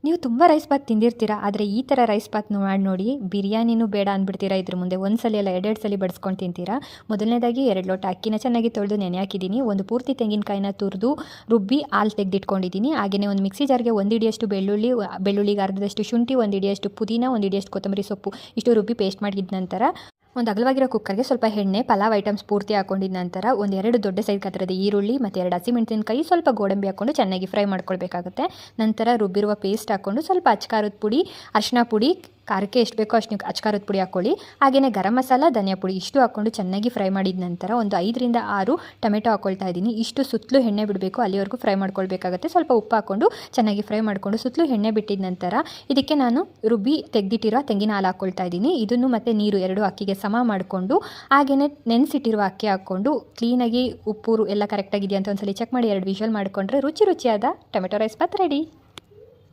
ನೀವು ತುಂಬ ರೈಸ್ ಬಾತ್ ತಿಂದಿರ್ತೀರಾ, ಆದರೆ ಈ ಥರ ರೈಸ್ ಬಾತ್ ಮಾಡಿ ನೋಡಿ, ಬಿರಿಯಾನಿನೂ ಬೇಡ ಅಂದ್ಬಿಡ್ತೀರಾ ಇದ್ರ ಮುಂದೆ. ಒಂದು ಸಲ ಅಲ್ಲ 2 ಸಲ ಬಡಿಸ್ಕೊಂಡು ತಿಂತೀರಾ. ಮೊದಲನೇದಾಗಿ 2 ಲೋಟ ಅಕ್ಕಿನ ಚೆನ್ನಾಗಿ ತೊಳೆದು ನೆನೆ ಹಾಕಿದ್ದೀನಿ. ಒಂದು ಪೂರ್ತಿ ತೆಂಗಿನಕಾಯಿನ ತುರಿದು ರುಬ್ಬಿ ಹಾಲು ತೆಗೆದಿಟ್ಕೊಂಡಿದ್ದೀನಿ. ಹಾಗೆಯೇ ಒಂದು ಮಿಕ್ಸಿ ಜಾರ್ಗೆ 1 ಹಿಡಿಯಷ್ಟು ಬೆಳ್ಳುಳ್ಳಿಗೆ ಅರ್ಧದಷ್ಟು ಶುಂಠಿ, 1 ಹಿಡಿಯಷ್ಟು ಪುದೀನ, 1 ಹಿಡಿಯಷ್ಟು ಕೊತ್ತಂಬರಿ ಸೊಪ್ಪು ಇಷ್ಟು ರುಬ್ಬಿ ಪೇಸ್ಟ್ ಮಾಡಿದ ನಂತರ ಒಂದು ಅಗಲವಾಗಿರೋ ಕುಕ್ಕರ್ಗೆ ಸ್ವಲ್ಪ ಎಣ್ಣೆ, ಪಲಾವ್ ಐಟಮ್ಸ್ ಪೂರ್ತಿ ಹಾಕೊಂಡಿದ ನಂತರ 1-2 ದೊಡ್ಡ ಸೈಜ್ ಗಾತ್ರದ ಈರುಳ್ಳಿ ಮತ್ತು 2 ಹಸಿಮೆಣಸಿನಕಾಯಿ, ಸ್ವಲ್ಪ ಗೋಡಂಬಿ ಹಾಕ್ಕೊಂಡು ಚೆನ್ನಾಗಿ ಫ್ರೈ ಮಾಡ್ಕೊಳ್ಬೇಕಾಗುತ್ತೆ. ನಂತರ ರುಬ್ಬಿರುವ ಪೇಸ್ಟ್ ಹಾಕ್ಕೊಂಡು ಸ್ವಲ್ಪ ಅಚ್ಕಾರದ ಪುಡಿ, ಅರಿಶಿನ ಪುಡಿ, ಖಾರಕ್ಕೆ ಎಷ್ಟು ಬೇಕೋ ಅಷ್ಟು ಅಚ್ಕಾರದ ಪುಡಿ ಹಾಕ್ಕೊಳ್ಳಿ. ಹಾಗೆಯೇ ಗರಂ ಮಸಾಲ, ಧನಿಯಾ ಪುಡಿ ಇಷ್ಟು ಹಾಕ್ಕೊಂಡು ಚೆನ್ನಾಗಿ ಫ್ರೈ ಮಾಡಿದ ನಂತರ ಒಂದು 5ರಿಂದ 6 ಟೊಮೆಟೊ ಹಾಕ್ಕೊಳ್ತಾ ಇದ್ದೀನಿ. ಇಷ್ಟು ಸುತ್ತಲೂ ಎಣ್ಣೆ ಬಿಡಬೇಕು, ಅಲ್ಲಿವರೆಗೂ ಫ್ರೈ ಮಾಡ್ಕೊಳ್ಬೇಕಾಗುತ್ತೆ. ಸ್ವಲ್ಪ ಉಪ್ಪು ಹಾಕ್ಕೊಂಡು ಚೆನ್ನಾಗಿ ಫ್ರೈ ಮಾಡಿಕೊಂಡು ಸುತ್ತಲೂ ಎಣ್ಣೆ ಬಿಟ್ಟಿದ ನಂತರ ಇದಕ್ಕೆ ನಾನು ರುಬ್ಬಿ ತೆಗೆದಿಟ್ಟಿರೋ ತೆಂಗಿನ ಹಾಲು ಹಾಕ್ಕೊಳ್ತಾ ಇದ್ದೀನಿ. ಇದನ್ನು ಮತ್ತು ನೀರು 2 ಅಕ್ಕಿಗೆ ಸಮ ಮಾಡಿಕೊಂಡು ಹಾಗೆಯೇ ನೆನೆಸಿಟ್ಟಿರುವ ಅಕ್ಕಿ ಹಾಕ್ಕೊಂಡು ಕ್ಲೀನಾಗಿ ಉಪ್ಪು ಎಲ್ಲ ಕರೆಕ್ಟಾಗಿದೆಯಾ ಅಂತ ಒಂದ್ಸಲ ಚೆಕ್ ಮಾಡಿ 2 ವಿಷಲ್ ಮಾಡಿಕೊಂಡ್ರೆ ರುಚಿಯಾದ ಟೊಮೆಟೊ ರೈಸ್ ಬಾತ್ ರೆಡಿ.